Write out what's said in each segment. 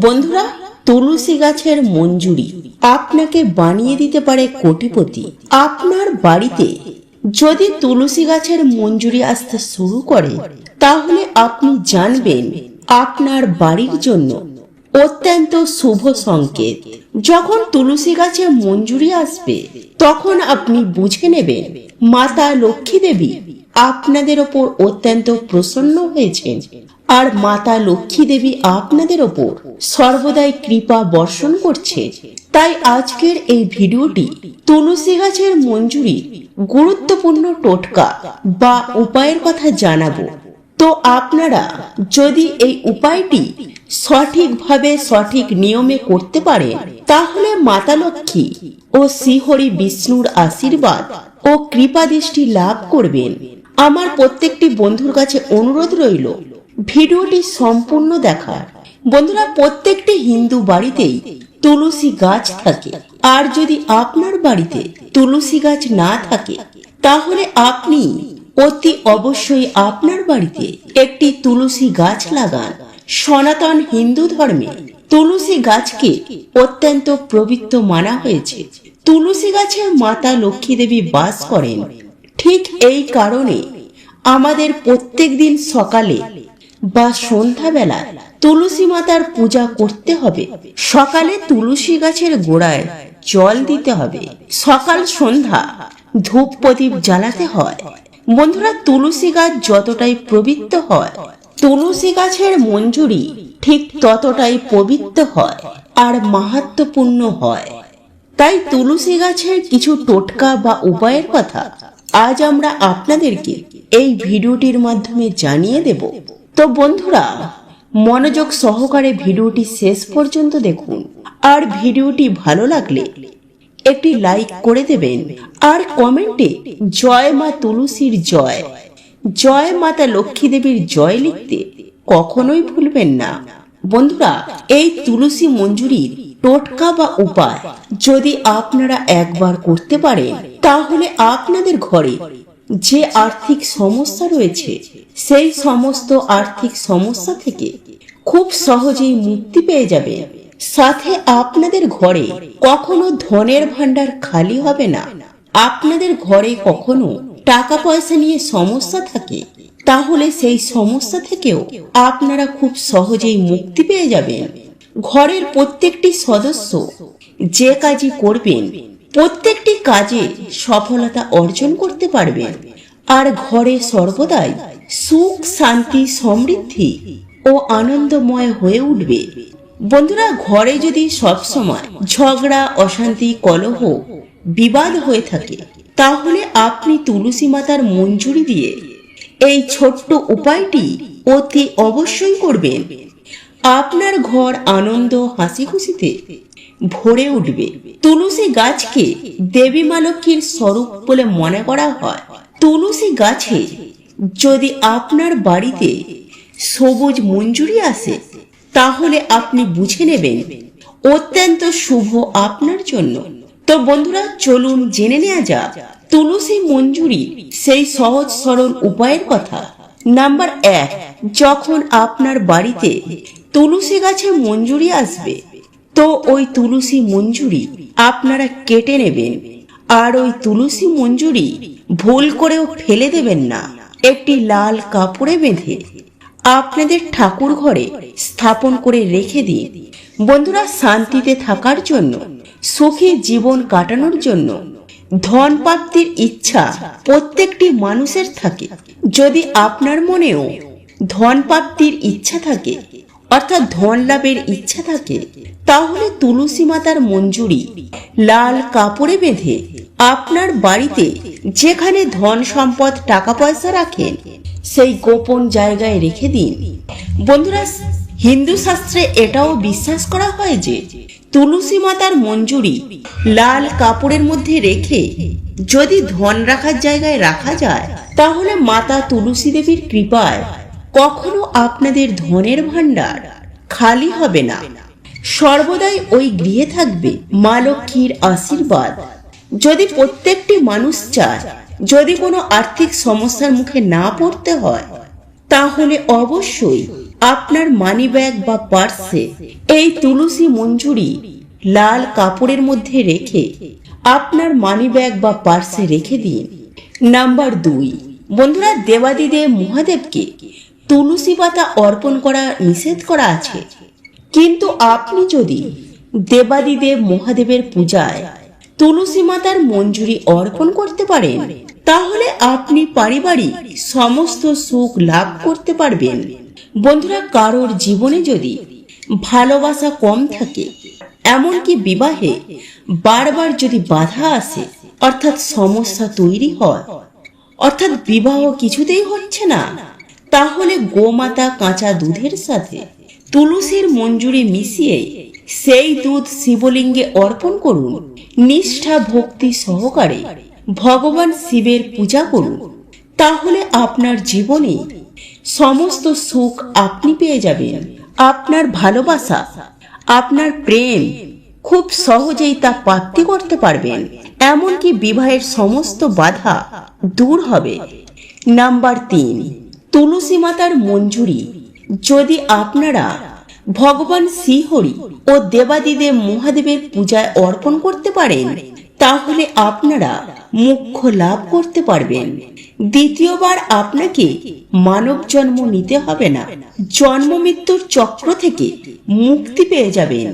বন্ধুরা, তুলসী গাছের মঞ্জুরি আপনাকে বানিয়ে দিতে পারে কোটিপতি। আপনার বাড়িতে যদি তুলসী গাছের মঞ্জুরি আসতে শুরু করে, তাহলে আপনি জানবেন আপনার বাড়ির জন্য অত্যন্ত শুভ সংকেত। যখন তুলসী গাছে মঞ্জুরি আসবে, তখন আপনি বুঝে নেবেন মাতা লক্ষ্মী দেবী আপনাদের ওপর অত্যন্ত প্রসন্ন হয়েছেন, আর মাতা লক্ষ্মী দেবী আপনাদের ওপর সর্বদাই কৃপা বর্ষণ করছে। তাই আজকের এই ভিডিওটি তুলসী গাছের মঞ্জুরি গুরুত্বপূর্ণ টোটকা বা উপায়ের কথা জানাবো। তো আপনারা যদি এই উপায়টি সঠিকভাবে সঠিক নিয়মে করতে পারেন, তাহলে মাতা লক্ষ্মী ও শ্রীহরি বিষ্ণুর আশীর্বাদ ও কৃপা দৃষ্টি লাভ করবেন। আমার প্রত্যেকটি বন্ধুর কাছে অনুরোধ রইল ভিডিওটি সম্পূর্ণ দেখার। বন্ধুরা, প্রত্যেকটি হিন্দু বাড়িতেই তুলসী গাছ থাকে, আর যদি আপনার বাড়িতে তুলসী গাছ না থাকে, তাহলে আপনি অতি অবশ্যই আপনার বাড়িতে একটি তুলসী গাছ লাগান। সনাতন হিন্দু ধর্মে তুলসী গাছকে অত্যন্ত পবিত্র মানা হয়েছে। তুলসী গাছে মাতা লক্ষ্মী দেবী বাস করেন। ঠিক এই কারণে আমাদের প্রত্যেক দিন সকালে বা সন্ধ্যাবেলায় তুলসী মাতার পূজা করতে হবে। সকালে তুলসী গাছের গোড়ায় জল দিতে হবে, সকাল সন্ধ্যা ধূপ প্রদীপ জ্বালাতে হয়। বন্ধুরা, তুলসী গাছ যতটাই পবিত্র হয়, তুলসী গাছের মঞ্জুরি ঠিক ততটাই পবিত্র হয় আর মাহাত্ম্যপূর্ণ হয়। তাই তুলসী গাছের কিছু টোটকা বা উপায়ের কথা আজ আমরা আপনাদেরকে এই ভিডিওটির মাধ্যমে জানিয়ে দেব। তো বন্ধুরা, মনোযোগ সহকারে ভিডিওটি শেষ পর্যন্ত দেখুন, আর ভিডিওটি ভালো লাগলে একটি লাইক করে দেবেন, আর কমেন্টে জয় মা তুলসীর জয়, জয় মাতা লক্ষ্মী দেবীর জয় লিখতে কখনোই ভুলবেন না। বন্ধুরা, এই তুলসী মঞ্জুরির টোটকা বা উপায় যদি আপনারা একবার করতে পারেন, তাহলে আপনাদের ঘরে যে আর্থিক সমস্যা রয়েছে, সেই সমস্ত আর্থিক সমস্যা থেকে খুব সহজেই মুক্তি পেয়ে যাবে। সাথে আপনাদের ঘরে কখনো ধনের ভান্ডার খালি হবে না। আপনাদের ঘরে কখনো টাকা পয়সা নিয়ে সমস্যা থাকে, তাহলে সেই সমস্যা থেকেও আপনারা খুব সহজেই মুক্তি পেয়ে যাবেন। ঘরের প্রত্যেকটি সদস্য যে কাজই করবেন, প্রত্যেকটি কাজে সফলতা অর্জন করতে পারবেন, আর ঘরে সর্বদাই সুখ শান্তি সমৃদ্ধি ও আনন্দময় হয়ে উঠবে। বন্ধুরা, ঘরে যদি সবসময় ঝগড়া অশান্তি কলহ বিবাদ হয়ে থাকে, তাহলে আপনি তুলসী মাতার মঞ্জুরি দিয়ে এই ছোট্ট উপায়টি অতি অবশ্যই করবেন। আপনার ঘর আনন্দ হাসি খুশিতে ভরে উঠবে। তুলসী গাছকে দেবী মা লক্ষ্মীর স্বরূপ বলে মনে করা হয়। তুলসী গাছে যদি আপনার বাড়িতে সবুজ মঞ্জুরি আসে, তাহলে আপনি বুঝে নেবেন অত্যন্ত শুভ আপনার জন্য। তো বন্ধুরা, চলুন জেনে নেওয়া যাক তুলসী মঞ্জুরি সেই সহজ সরল উপায়ের কথা। নাম্বার 1, যখন আপনার বাড়িতে তুলসী গাছে মঞ্জুরি আসবে, তো ওই তুলসী মঞ্জুরি আপনারা কেটে নেবেন, আর ওই তুলসী মঞ্জুরি ভুল করেও ফেলে দেবেন না। একটি লাল কাপড়ে বেঁধে আপনাদের ঠাকুর ঘরে স্থাপন করে রেখে দিন। বন্ধুরা, শান্তিতে থাকার জন্য, সুখী জীবন কাটানোর জন্য, ধন প্রাপ্তির ইচ্ছা প্রত্যেকটি মানুষের থাকে। যদি আপনার মনেও ধন প্রাপ্তির ইচ্ছা থাকে, অর্থাৎ ধন লাভের ইচ্ছা থাকে, তাহলে তুলসী মাতার মঞ্জুরি লাল কাপড়ে বেঁধে আপনার বাড়িতে যেখানে ধন সম্পদ টাকা পয়সা রাখেন, সেই গোপন জায়গায় রেখে দিন। বন্ধুরা, হিন্দু শাস্ত্রে এটাও বিশ্বাস করা হয় যে তুলসী মাতার মঞ্জুরি লাল কাপড়ের মধ্যে রেখে যদি ধন রাখার জায়গায় রাখা যায়, তাহলে মাতা তুলসী দেবীর কৃপায় কখনো আপনাদের ধনের ভান্ডার খালি হবে না। সর্বদাই ওই গৃহে থাকবে মা লক্ষ্মীর আশীর্বাদ। যদি প্রত্যেকটি মানুষ চায় যদি কোনো আর্থিক সমস্যার মুখে না পড়তে হয়, তাহলে অবশ্যই আপনার মানি ব্যাগ বা পার্সে এই তুলসী মঞ্জুরি লাল কাপড়ের মধ্যে রেখে আপনার মানি ব্যাগ বা পার্সে রেখে দিন। নাম্বার 2, বন্ধুরা, দেবাদিদেব মহাদেবকে তুলসী পাতা অর্পণ করা নিষেধ করা আছে, কিন্তু আপনি যদি দেবাদিদেব মহাদেবের পূজায় তুলসী মাতার মঞ্জুরি অর্পণ করতে পারেন, তাহলে আপনি পারিবারিক সমস্ত সুখ লাভ করতে পারবেন। বন্ধুরা, কারোর জীবনে যদি ভালোবাসা কম থাকে, এমনকি বিবাহে বারবার যদি বাধা আসে, অর্থাৎ সমস্যা তৈরি হয়, অর্থাৎ বিবাহ কিছুতেই হচ্ছে না, তাহলে গোমাতা কাঁচা দুধের সাথে তুলসীর মঞ্জুরি মিশিয়ে সেই দুধ শিবলিঙ্গে অর্পণ করুন। নিষ্ঠা ভক্তি সহকারে ভগবান শিবের পূজা করুন, তাহলে আপনার জীবনে সমস্ত সুখ আপনি পেয়ে যাবেন। আপনার ভালোবাসা, আপনার প্রেম খুব সহজেই তা প্রাপ্তি করতে পারবেন, এমনকি বিবাহের সমস্ত বাধা দূর হবে। নাম্বার 3, তুলসী মাতার মঞ্জুরি যদি আপনারা ভগবান শ্রীহরি ও দেবাদিদেব মহাদেবের পূজায় অর্পণ করতে পারেন, তাহলে আপনারা মোক্ষ লাভ করতে পারবেন। দ্বিতীয়বার আপনাকে মানব জন্ম নিতে হবে না, জন্ম মৃত্যুর চক্র থেকে মুক্তি পেয়ে যাবেন,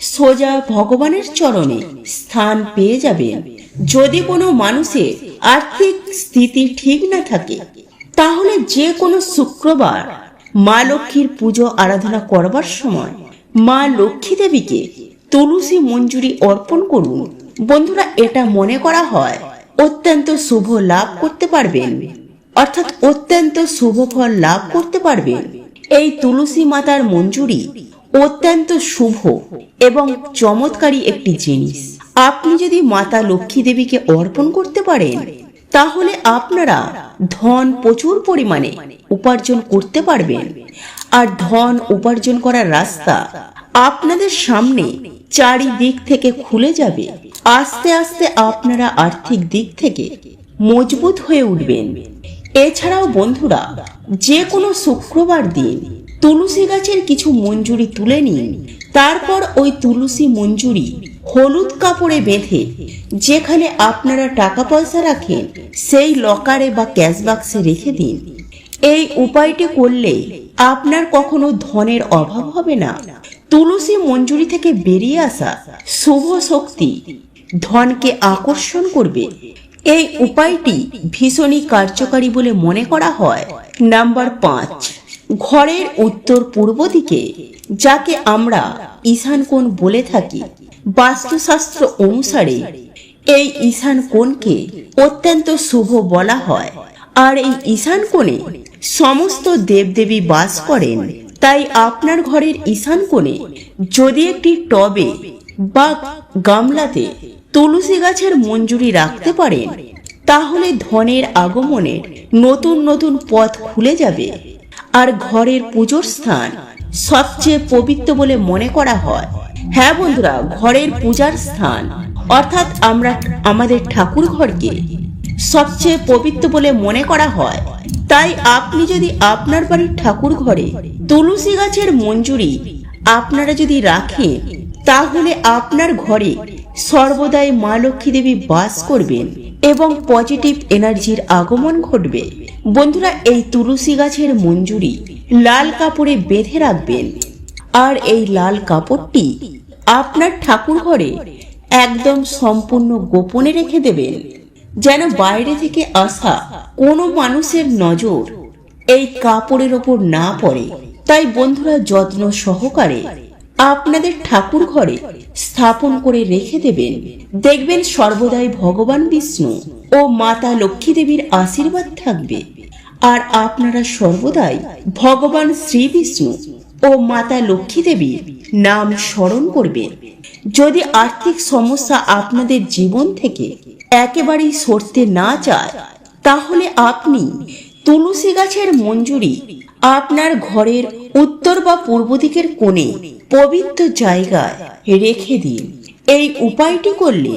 সোজা ভগবানের চরণে স্থান পেয়ে যাবেন। যদি কোনো মানুষের আর্থিক স্থিতি ঠিক না থাকে, তাহলে যে কোনো শুক্রবার মা লক্ষ্মীর পুজো আরাধনা করবার সময় মা লক্ষ্মী দেবীকে তুলসী মঞ্জুরি অর্পণ করুন। বন্ধুরা, এটা মনে করা হয় অত্যন্ত শুভ লাভ করতে পারবেন, অর্থাৎ অত্যন্ত শুভ ফল লাভ করতে পারবেন। এই তুলসী মাতার মঞ্জুরি অত্যন্ত শুভ এবং চমৎকারী একটি জিনিস। আপনি যদি মাতা লক্ষ্মী দেবীকে অর্পণ করতে পারেন, তাহলে আপনারা ধন প্রচুর পরিমাণে উপার্জন করতে পারবেন। আর ধন উপার্জন করার রাস্তা আপনাদের সামনে চারিদিক থেকে খুলে যাবে। আস্তে আস্তে আপনারা আর্থিক দিক থেকে মজবুত হয়ে উঠবেন। এছাড়াও বন্ধুরা, যে কোনো শুক্রবার দিন তুলসী গাছের কিছু মঞ্জুরি তুলে নিন, তারপর ওই তুলসী মঞ্জুরি হলুদ কাপড়ে বেঁধে যেখানে আপনারা টাকা পয়সা রাখেন সেই লকারে বা ক্যাশ বাক্সে রেখে দিন। এই উপায়টি করলে আপনার কখনো ধনের অভাব হবে না। তুলসী মঞ্জুরি থেকে বেরিয়ে আসা শুভ শক্তি ধনকে আকর্ষণ করবে। এই উপায়টি ভীষণই কার্যকারী বলে মনে করা হয়। নাম্বার 5, ঘরের উত্তর পূর্ব দিকে, যাকে আমরা ঈশান কোণ বলে থাকি, বাস্তুশাস্ত্র অনুসারে এই ঈশান কোণকে অত্যন্ত শুভ বলা হয়। আর এই ঈশান কোণে সমস্ত দেবদেবী বাস করেন। তাই আপনার ঘরের ঈশান কোণে যদি একটি টবে বা গামলাতে তুলসী গাছের মঞ্জুরি রাখতে পারেন, তাহলে ধনের আগমনের নতুন নতুন পথ খুলে যাবে। আর ঘরের পুজোর স্থান সবচেয়ে পবিত্র বলে মনে করা হয়। হ্যাঁ বন্ধুরা, ঘরের পূজার স্থান অর্থাৎ আমরা আমাদের ঠাকুর ঘরকে সবচেয়ে পবিত্র বলে মনে করা হয়। তাই আপনি যদি আপনার বাড়ির ঠাকুর ঘরে তুলসী গাছের মঞ্জুরি আপনারা যদি রাখেন, তাহলে আপনার ঘরে সর্বদাই মা লক্ষ্মী দেবী বাস করবেন এবং পজিটিভ এনার্জির আগমন ঘটবে। বন্ধুরা, এই তুলসী গাছের মঞ্জুরি লাল কাপড়ে বেঁধে রাখবেন। আর এই লাল কাপড়টি আপনার ঠাকুর ঘরে একদম সম্পূর্ণ গোপনে রেখে দেবেন, যেন বাইরে থেকে আসা কোনো মানুষের নজর এই কাপড়ের ওপর না পড়ে। তাই বন্ধুরা, যত্ন সহকারে আপনাদের ঠাকুর ঘরে স্থাপন করে রেখে দেবেন। দেখবেন সর্বদাই ভগবান বিষ্ণু ও মাতা লক্ষ্মী দেবীর আশীর্বাদ থাকবে। আর আপনারা সর্বদাই ভগবান শ্রী বিষ্ণু ও মাতা লক্ষ্মী দেবীর নাম স্মরণ করবেন। যদি আর্থিক সমস্যা আপনাদের জীবন থেকে একেবারেই সরতে না চায়, তাহলে আপনি তুলসী গাছের মঞ্জুরি আপনার ঘরের উত্তর বা পূর্ব দিকের কোণে পবিত্র জায়গায় রেখে দিন। এই উপায়টি করলে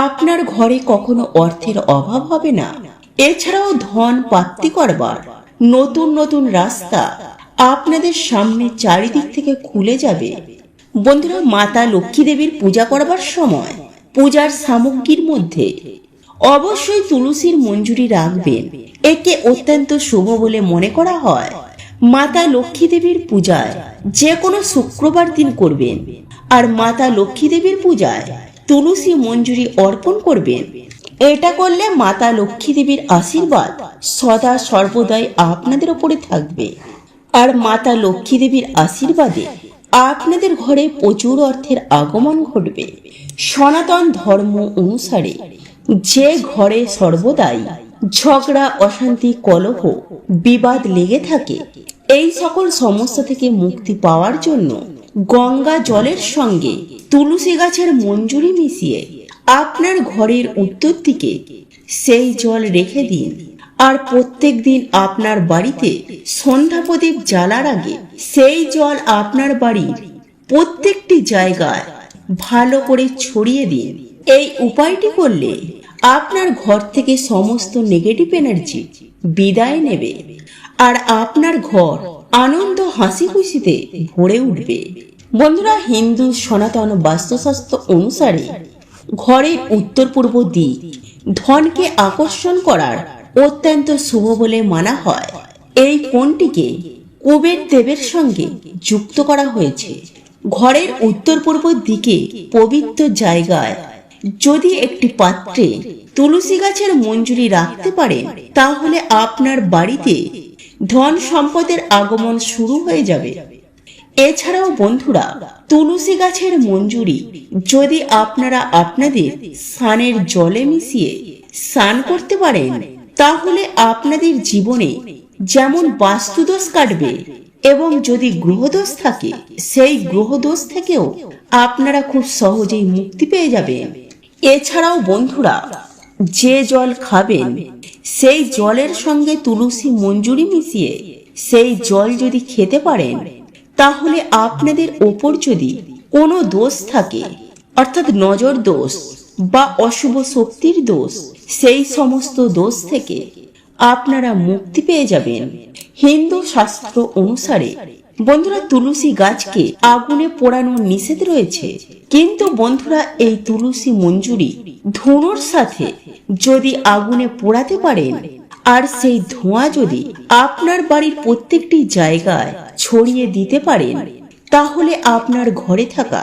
আপনার ঘরে কখনো অর্থের অভাব হবে না। এছাড়াও ধন প্রাপ্তি করবার নতুন নতুন রাস্তা আপনাদের সামনে চারিদিক থেকে খুলে যাবে। বন্ধুরা, মাতা লক্ষ্মী দেবীর পূজা করবার সময় পূজার সামগ্রীর মধ্যে অবশ্যই তুলসীর মঞ্জুরি রাখবেন। একে অত্যন্ত শুভ বলে মনে করা হয়। মাতা লক্ষ্মী দেবীর পূজায় যে কোনো শুক্রবার দিন করবেন, আর মাতা লক্ষ্মী দেবীর পূজায় তুলসী মঞ্জুরি অর্পণ করবেন। এটা করলে মাতা লক্ষ্মী দেবীর আশীর্বাদ সদা সর্বদাই আপনাদের উপরে থাকবে, আর মাতা লক্ষ্মী দেবীর আশীর্বাদে আপনাদের ঘরে প্রচুর অর্থের আগমন ঘটবে। সনাতন ধর্ম অনুসারে যে ঘরে সর্বদাই ঝগড়া, অশান্তি, কলহ, বিবাদ লেগে থাকে, এই সকল সমস্যা থেকে মুক্তি পাওয়ার জন্য গঙ্গা জলের সঙ্গে তুলসী গাছের মঞ্জুরি মিশিয়ে আপনার ঘরের উত্তর দিকে সেই জল রেখে দিন। আর প্রত্যেক দিন আপনার বাড়িতে সন্ধ্যা প্রদীপ জ্বালার আগে সেই জল আপনার বাড়ির প্রত্যেকটি জায়গায় ভালো করে ছড়িয়ে দিন। এই উপায়টি করলে আপনার ঘর থেকে সমস্ত নেগেটিভ এনার্জি বিদায় নেবে, আর আপনার ঘর আনন্দ হাসি খুশিতে ভরে উঠবে। বন্ধুরা, হিন্দু সনাতন বাস্তুশাস্ত্র অনুসারে ঘরের উত্তর পূর্ব দিক ধনকে আকর্ষণ করার অত্যন্ত শুভ বলে মানা হয়। এই কোণটিকে কুবের দেবের সঙ্গে যুক্ত করা হয়েছে। ঘরের উত্তর পূর্ব দিকে পবিত্র জায়গায় যদি একটি পাত্রে তুলসী গাছের মঞ্জুরি রাখতে পারেন, তাহলে আপনার বাড়িতে ধন সম্পদের আগমন শুরু হয়ে যাবে। এছাড়াও বন্ধুরা, তুলসী গাছের মঞ্জুরি যদি আপনারা আপনাদের স্নানের জলে মিশিয়ে স্নান করতে পারেন, তাহলে আপনাদের জীবনে যেমন বাস্তুদোষ কাটবে, এবং যদি গ্রহদোষ থাকে সেই গ্রহদোষ থেকেও আপনারা খুব সহজেই মুক্তি পেয়ে যাবেন। এছাড়াও বন্ধুরা, যে জল খাবেন সেই জলের সঙ্গে তুলসী মঞ্জুরি মিশিয়ে সেই জল যদি খেতে পারেন, তাহলে আপনাদের ওপর যদি কোনো দোষ থাকে, অর্থাৎ নজর দোষ বা অশুভ শক্তির দোষ, সেই সমস্ত দোষ থেকে আপনারা মুক্তি পেয়ে যাবেন। হিন্দু শাস্ত্র অনুসারে বন্ধুরা, তুলসী গাছকে আগুনে পোড়ানো নিষেধ রয়েছে, কিন্তু বন্ধুরা এই তুলসী মঞ্জুরি ধুনোর সাথে যদি আগুনে পোড়াতে পারেন, আর সেই ধোঁয়া যদি আপনার বাড়ির প্রত্যেকটি জায়গায় ছড়িয়ে দিতে পারেন, তাহলে আপনার ঘরে থাকা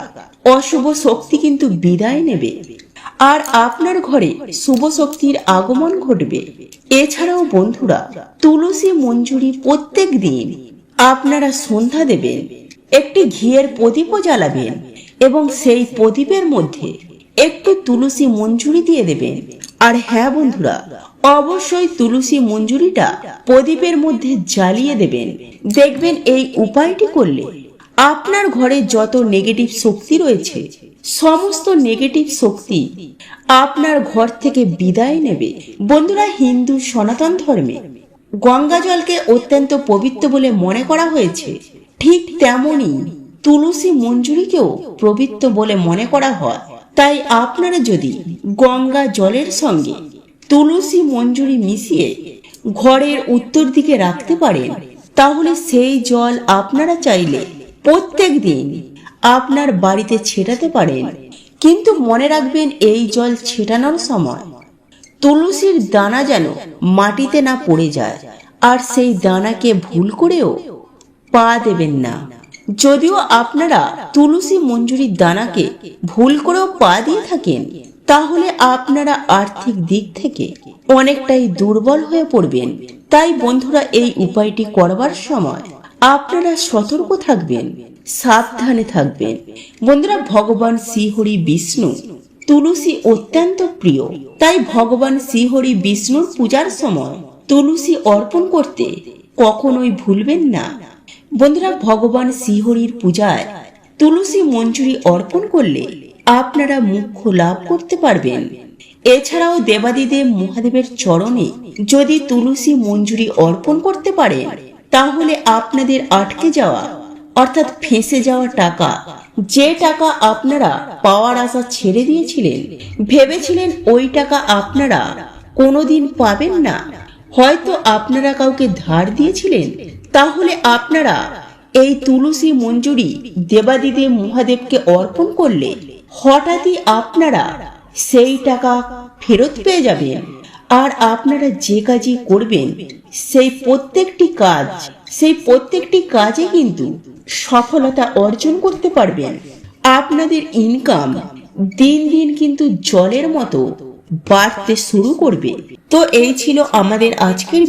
অশুভ শক্তি কিন্তু বিদায় নেবে, আর আপনার ঘরে শুভ শক্তির আগমন ঘটবে। এছাড়াও বন্ধুরা, তুলসী মঞ্জুরি প্রত্যেক দিন আপনারা সন্ধ্যা দেবেন, একটি ঘিয়ের প্রদীপও জ্বালাবেন, এবং সেই প্রদীপের মধ্যে একটু তুলসী মঞ্জুরি দিয়ে দেবেন। আর হ্যাঁ বন্ধুরা, অবশ্যই তুলসী মঞ্জুরিটা প্রদীপের মধ্যে জ্বালিয়ে দেবেন। দেখবেন এই উপায়টি করলে আপনার ঘরে যত নেগেটিভ শক্তি রয়েছে, সমস্ত নেগেটিভ শক্তি আপনার ঘর থেকে বিদায় নেবে। বন্ধুরা, হিন্দু সনাতন ধর্মে গঙ্গা জলকে অত্যন্ত পবিত্র বলে মনে করা হয়েছে, ঠিক তেমনি তুলসী মঞ্জুরিকেও পবিত্র বলে মনে করা হয়। তাই আপনারা যদি গঙ্গা জলের সঙ্গে তুলসী মঞ্জুরি মিশিয়ে ঘরের উত্তর দিকে রাখতে পারেন, তাহলে সেই জল আপনারা চাইলে প্রত্যেক দিন আপনার বাড়িতে ছেটাতে পারেন। কিন্তু মনে রাখবেন, এই জল ছেটানোর সময় তুলসীর দানা যেন মাটিতে না পড়ে যায়, আর সেই দানাকে ভুল করেও পা দেবেন না। যদিও আপনারা তুলসী মঞ্জুরির দানাকে ভুল করেও পা দিয়ে থাকেন, তাহলে আপনারা আর্থিক দিক থেকে অনেকটাই দুর্বল হয়ে পড়বেন। তাই বন্ধুরা, এই উপায়টি করবার সময় আপনারা সতর্ক থাকবেন, সাবধানে থাকবেন। বন্ধুরা, ভগবান শ্রীহরি বিষ্ণু তুলসী অত্যন্ত প্রিয়, তাই ভগবান শ্রীহরি বিষ্ণুর পূজার সময় তুলসী অর্পণ করতে কখনোই ভুলবেন না। বন্ধুরা, ভগবান শ্রীহরির পূজায় তুলসী মঞ্জুরি অর্পণ করলে আপনারা মোক্ষ লাভ করতে পারবেন। এছাড়াও দেবাদিদেব মহাদেবের চরণে যদি তুলসী মঞ্জুরি অর্পণ করতে পারেন, তাহলে আপনাদের আটকে যাওয়া, অর্থাৎ ফেঁসে যাওয়া টাকা, যে টাকা আপনারা পাওয়ার আশা ছেড়ে দিয়েছিলেন, ভেবেছিলেন ওই টাকা আপনারা কোনোদিন পাবেন না, হয়তো আপনারা কাউকে ধার দিয়েছিলেন, তাহলে আপনারা এই তুলসী মঞ্জুরি দেবাদিদেব মহাদেবকে অর্পণ করলে হঠাৎই আপনারা সেই টাকা ফেরত পেয়ে যাবেন। আর আপনারা যে কাজই করবেন সেই প্রত্যেকটি কাজে কিন্তু সফলতা অর্জন করতে পারবেন। আপনাদের ইনকাম দিন দিন কিন্তু জলের মতো বাড়তে শুরু করবে। তো এই ছিল আমাদের আজকের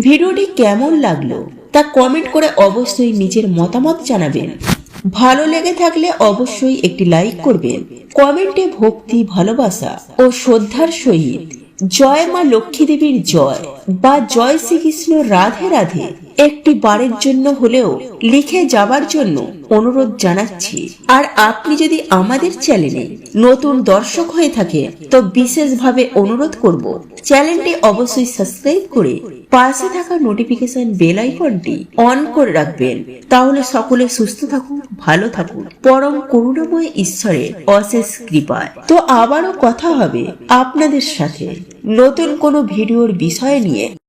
ভিডিওটি কেমন লাগলো তা কমেন্ট করে অবশ্যই নিজের মতামত জানাবেন। ভালো লেগে থাকলে অবশ্যই একটি লাইক করবেন। কমেন্টে ভক্তি, ভালোবাসা ও শ্রদ্ধার সহিত জয় মা লক্ষ্মী দেবীর জয় বা জয় শ্রীকৃষ্ণ রাধে রাধে একটি বারের জন্য হলেও লিখে যাবার জন্য অনুরোধ জানাচ্ছি। আর আপনি যদি আমাদের চ্যানেলে নতুন দর্শক হয়ে থাকে তো বিশেষভাবে অনুরোধ করব চ্যানেলটি অবশ্যই সাবস্ক্রাইব করে পাশে থাকা নোটিফিকেশন বেল আইকনটি অন করে রাখবেন। তাহলে সকলে সুস্থ থাকুন, ভালো থাকুন, পরম করুণাময় ঈশ্বরের অশেষ কৃপায়। তো আবারও কথা হবে আপনাদের সাথে নতুন কোনো ভিডিওর বিষয় নিয়ে।